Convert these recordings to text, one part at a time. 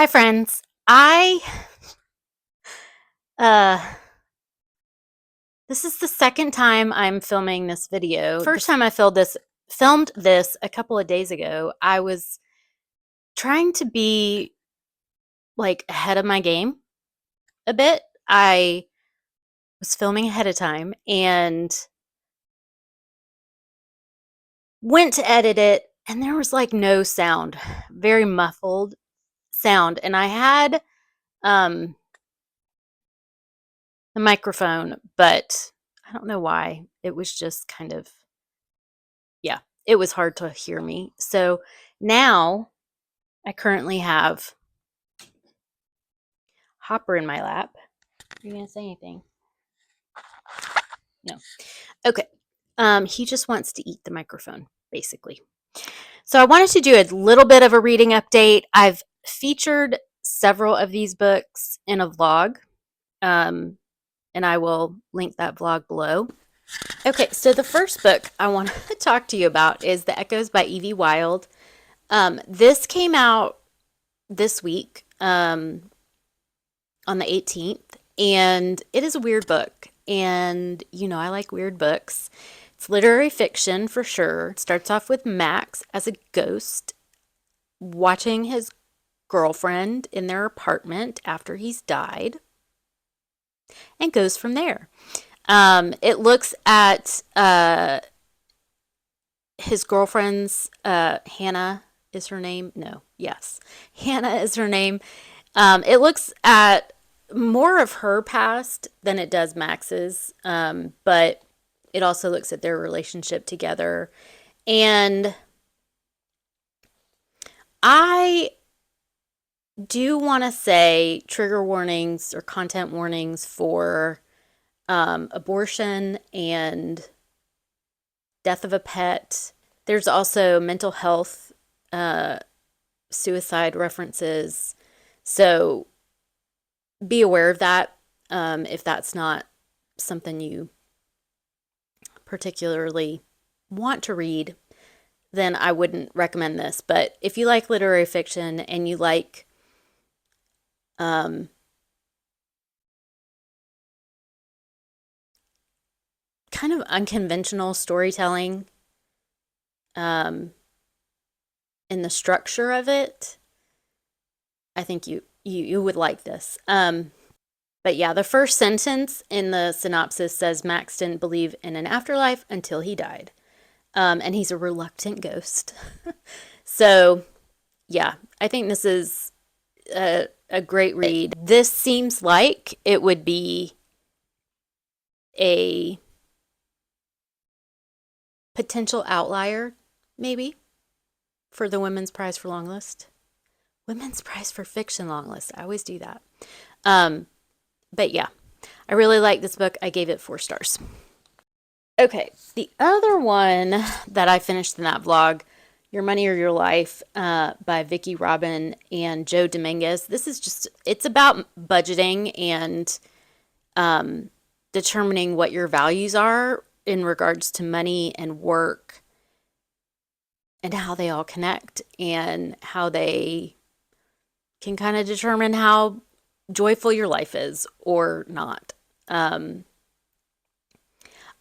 Hi friends. I uh this is the second time I'm filming this video. First time I filmed this a couple of days ago. I was trying to be like ahead of my game a bit. I was filming ahead of time and went to edit it, and there was like no sound. Very muffled sound, and I had the microphone, but I don't know why. It was just kind of, yeah, it was hard to hear me. So now I currently have Hopper in my lap. Are you going to say anything? No. Okay. He just wants to eat the microphone, basically. So I wanted to do a little bit of a reading update. I've featured several of these books in a vlog, and I will link that vlog below. Okay, so the first book I want to talk to you about is The Echoes by Evie Wyld. This came out this week on the 18th, and it is a weird book. And, you know, I like weird books. It's literary fiction for sure. It starts off with Max as a ghost watching his girlfriend in their apartment after he's died, and goes from there. It looks at his girlfriend's, Hannah is her name. No, yes, Hannah is her name. It looks at more of her past than it does Max's, but it also looks at their relationship together. And I do want to say trigger warnings or content warnings for abortion and death of a pet. There's also mental health, suicide references. So be aware of that. If that's not something you particularly want to read, then I wouldn't recommend this. But if you like literary fiction and you like kind of unconventional storytelling in the structure of it, I think you would like this. But yeah, the first sentence in the synopsis says Max didn't believe in an afterlife until he died. And he's a reluctant ghost. So yeah, I think this is a great read. This seems like it would be a potential outlier, maybe, for the Women's Prize for Long List. Women's Prize for Fiction long list. I always do that. But yeah, I really like this book. I gave it 4 stars. Okay, the other one that I finished in that vlog, Your Money or Your Life, by Vicki Robin and Joe Dominguez. This is just, it's about budgeting and determining what your values are in regards to money and work, and how they all connect, and how they can kind of determine how joyful your life is or not.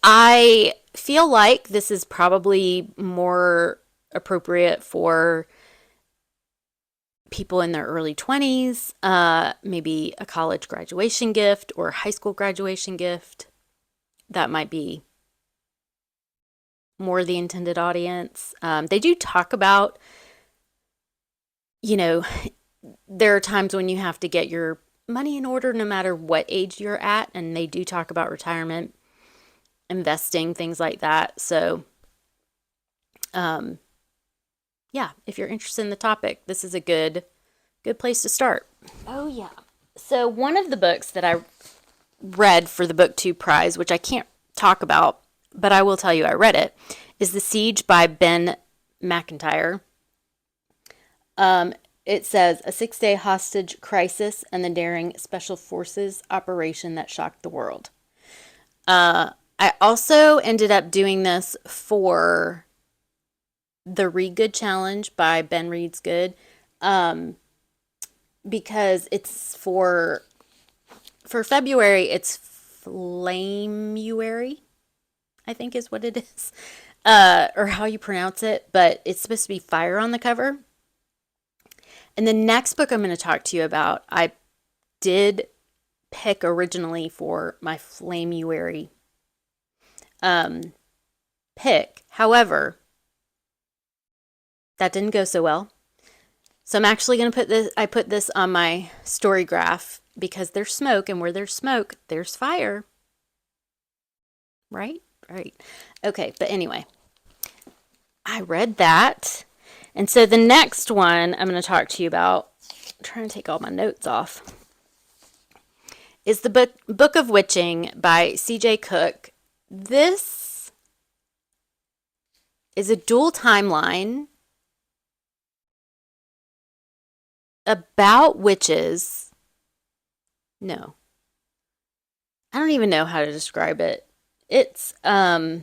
I feel like this is probably more appropriate for people in their early 20s, maybe a college graduation gift or high school graduation gift. That might be more the intended audience. They do talk about, you know, there are times when you have to get your money in order no matter what age you're at, and they do talk about retirement, investing, things like that. So yeah, if you're interested in the topic, this is a good place to start. Oh yeah. So one of the books that I read for the BookTube prize, which I can't talk about, but I will tell you I read it, is The Siege by Ben McIntyre. It says, a 6-day hostage crisis and the daring special forces operation that shocked the world. I also ended up doing this for the Read Good Challenge by Ben Reads Good. because it's for February, it's Flamuary, I think is what it is, or how you pronounce it, but it's supposed to be fire on the cover. And the next book I'm going to talk to you about, I did pick originally for my Flamuary pick. However, that didn't go so well. So I'm actually going to put this on my story graph because there's smoke, and where there's smoke, there's fire. Right? Right. Okay, but anyway, I read that. And so the next one I'm going to talk to you about, I'm trying to take all my notes off, is the Book of Witching by C.J. Cook. This is a dual timeline about witches. No. I don't even know how to describe it. It's the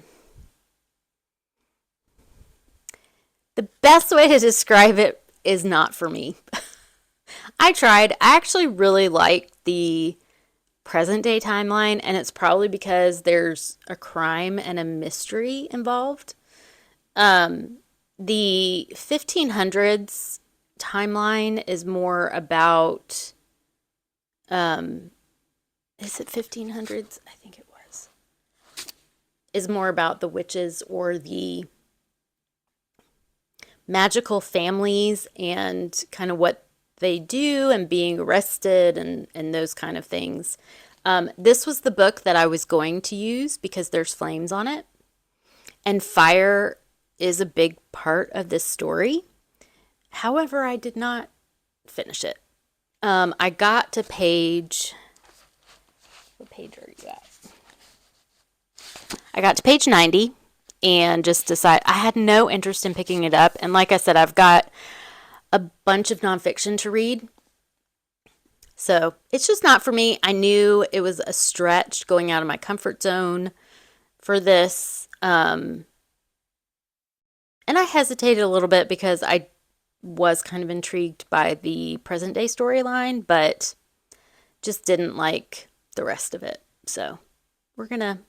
best way to describe it is not for me. I tried. I actually really like the present day timeline, and it's probably because there's a crime and a mystery involved. The 1500s timeline is more about, is it 1500s? I think it was. Is more about the witches or the magical families and kind of what they do and being arrested and those kind of things. This was the book that I was going to use because there's flames on it. And fire is a big part of this story. However, I did not finish it. I got to page... What page are you at? I got to page 90 and just decided I had no interest in picking it up. And like I said, I've got a bunch of nonfiction to read. So it's just not for me. I knew it was a stretch going out of my comfort zone for this. And I hesitated a little bit because I was kind of intrigued by the present day storyline, but just didn't like the rest of it. So we're gonna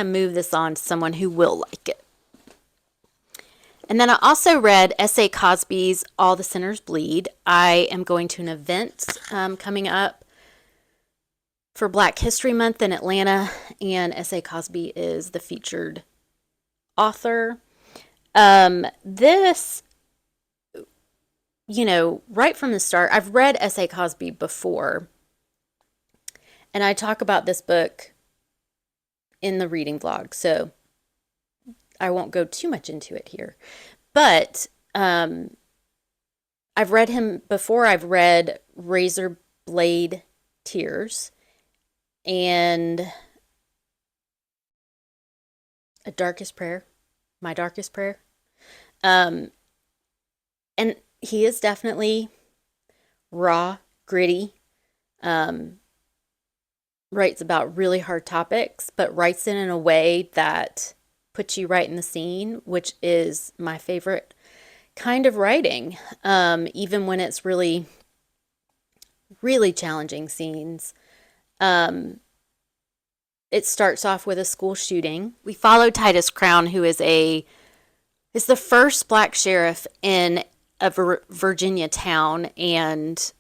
move this on to someone who will like it. And then I also read S.A. Cosby's All the Sinners Bleed. I am going to an event coming up for Black History Month in Atlanta, and S.A. Cosby is the featured author. This, right from the start, I've read S.A. Cosby before, and I talk about this book in the reading vlog, so I won't go too much into it here. But I've read him before. I've read Razor Blade Tears and My Darkest Prayer. And he is definitely raw, gritty, writes about really hard topics, but writes it in a way that puts you right in the scene, which is my favorite kind of writing, even when it's really, really challenging scenes. It starts off with a school shooting. We follow Titus Crown, who is the first Black sheriff in a Virginia town, and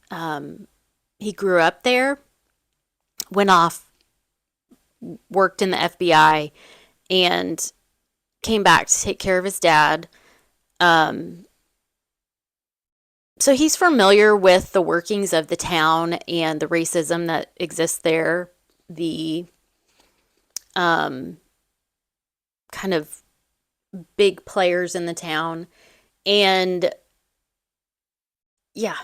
he grew up there, went off, worked in the FBI, and came back to take care of his dad. So he's familiar with the workings of the town and the racism that exists there, the kind of big players in the town. And yeah,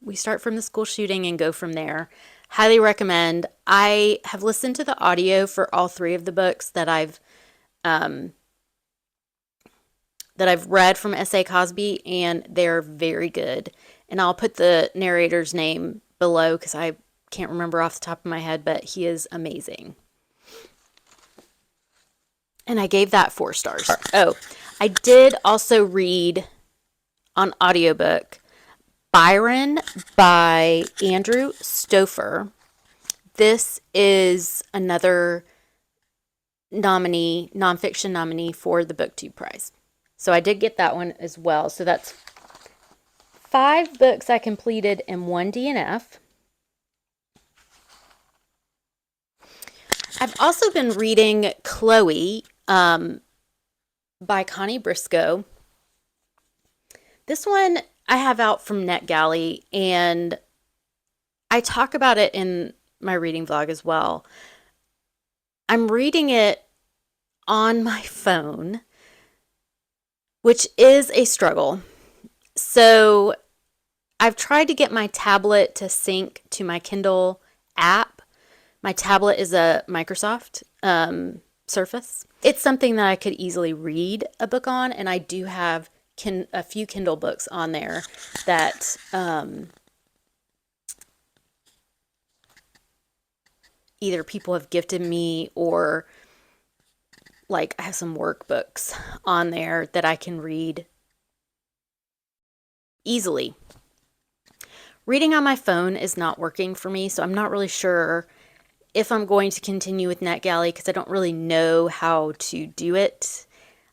we start from the school shooting and go from there. Highly recommend. I have listened to the audio for all three of the books that I've read from S.A. Cosby, and they're very good. And I'll put the narrator's name below because I can't remember off the top of my head, but he is amazing. And I gave that 4 stars. Oh, I did also read on audiobook Byron by Andrew Stouffer. This is another nonfiction nominee for the BookTube Prize. So I did get that one as well. So that's 5 books I completed in 1 DNF. I've also been reading Chloe by Connie Briscoe. This one I have out from NetGalley, and I talk about it in my reading vlog as well. I'm reading it on my phone, which is a struggle. So I've tried to get my tablet to sync to my Kindle app. My tablet is a Microsoft Surface. It's something that I could easily read a book on, and I do have a few Kindle books on there that either people have gifted me, or like I have some workbooks on there that I can read easily. Reading on my phone is not working for me, so I'm not really sure if I'm going to continue with NetGalley because I don't really know how to do it.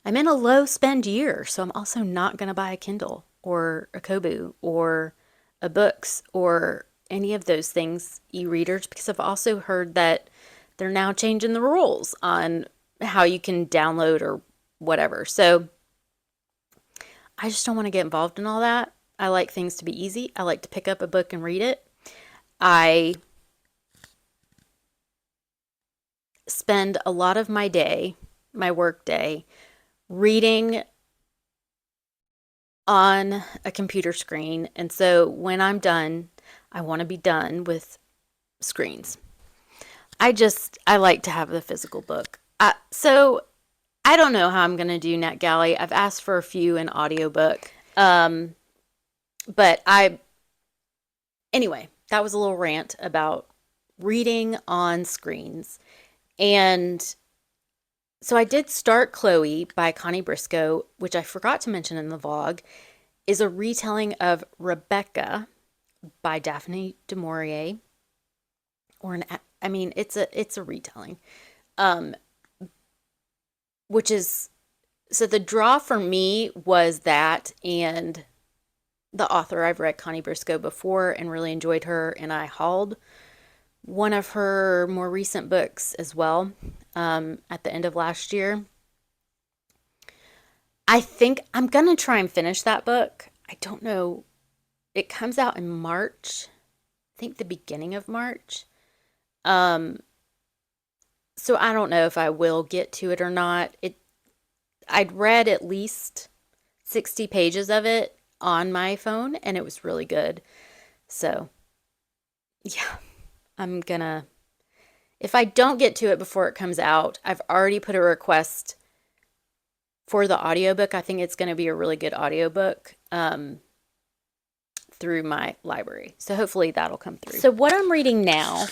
I'm in a low spend year, so I'm also not going to buy a Kindle or a Kobo or a Books or any of those things, e-readers, because I've also heard that they're now changing the rules on how you can download or whatever. So I just don't want to get involved in all that. I like things to be easy. I like to pick up a book and read it. I spend a lot of my day, my work day, reading on a computer screen. And so when I'm done, I want to be done with screens. I like to have the physical book. So I don't know how I'm going to do NetGalley. I've asked for a few in audiobook. But anyway, that was a little rant about reading on screens. And so I did start Chloe by Connie Briscoe, which I forgot to mention in the vlog, is a retelling of Rebecca by Daphne du Maurier. It's a retelling. Which is, so the draw for me was that, and the author, I've read Connie Briscoe before and really enjoyed her, and I hauled one of her more recent books as well at the end of last year. I think I'm going to try and finish that book. I don't know. It comes out in March. I think the beginning of March. So I don't know if I will get to it or not. I'd read at least 60 pages of it on my phone, and it was really good. So yeah, I'm gonna, if I don't get to it before it comes out, I've already put a request for the audiobook. I think it's going to be a really good audiobook through my library. So hopefully that'll come through. So what I'm reading now,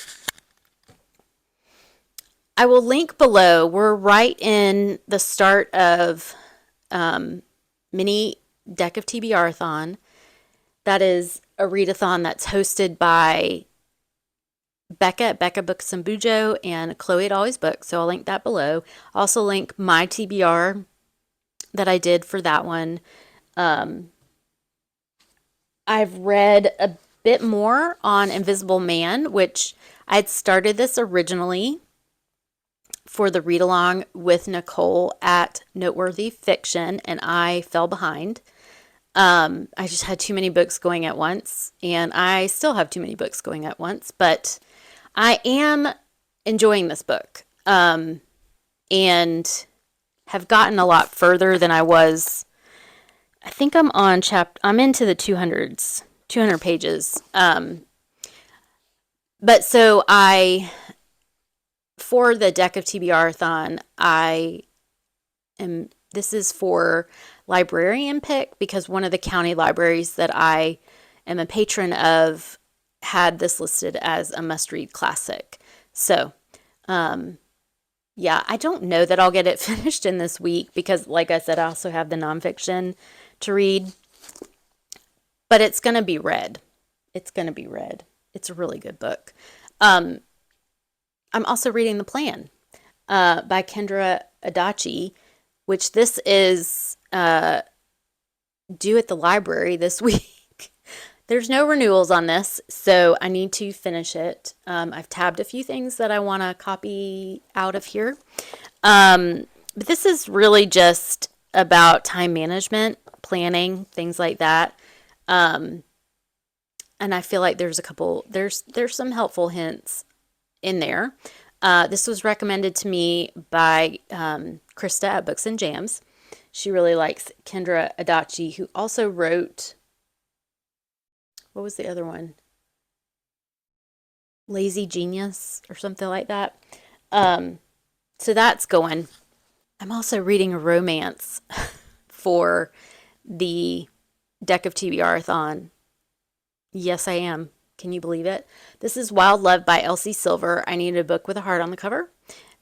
I will link below. We're right in the start of mini DeckofTBRathon. That is a readathon that's hosted by Becca at Becca Books and Bujo and Chloe at Always Books. So I'll link that below. Also link my TBR that I did for that one. I've read a bit more on Invisible Man, which I had started this originally for the read along with Nicole at Noteworthy Fiction, and I fell behind. I just had too many books going at once, and I still have too many books going at once, but I am enjoying this book and have gotten a lot further than I was. I think I'm on I'm into the 200 pages. But so for the DeckofTBRathon, this is for librarian pick, because one of the county libraries that I am a patron of had this listed as a must-read classic. So, yeah, I don't know that I'll get it finished in this week because, like I said, I also have the nonfiction to read. but it's going to be read. It's going to be read. It's a really good book. I'm also reading The Plan by Kendra Adachi, which this is due at the library this week. There's no renewals on this, so I need to finish it. I've tabbed a few things that I want to copy out of here. But this is really just about time management, planning, things like that. And I feel like there's some helpful hints in there. This was recommended to me by Krista at Books and Jams. She really likes Kendra Adachi, who also wrote, what was the other one? Lazy Genius or something like that. So that's going. I'm also reading a romance for the DeckofTBRathon. Yes, I am. Can you believe it? This is Wild Love by Elsie Silver. I needed a book with a heart on the cover.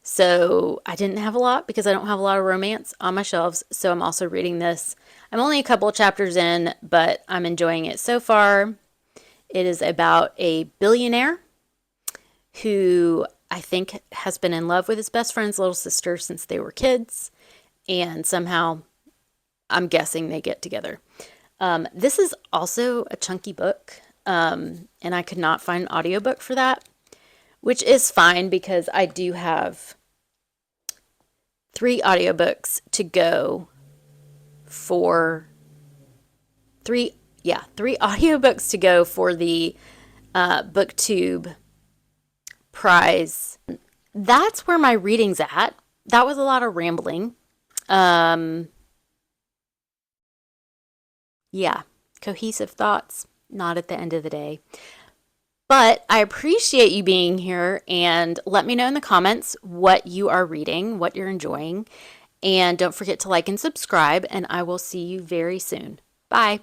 So I didn't have a lot because I don't have a lot of romance on my shelves. So I'm also reading this. I'm only a couple of chapters in, but I'm enjoying it so far. It is about a billionaire who I think has been in love with his best friend's little sister since they were kids. And somehow, I'm guessing they get together. This is also a chunky book. And I could not find an audiobook for that, which is fine because I do have 3 audiobooks to go for 3 audiobooks to go for the booktube prize. That's where my reading's at. That was a lot of rambling. Yeah, cohesive thoughts. Not at the end of the day. But I appreciate you being here, and let me know in the comments what you are reading, what you're enjoying. And don't forget to like and subscribe, and I will see you very soon. Bye.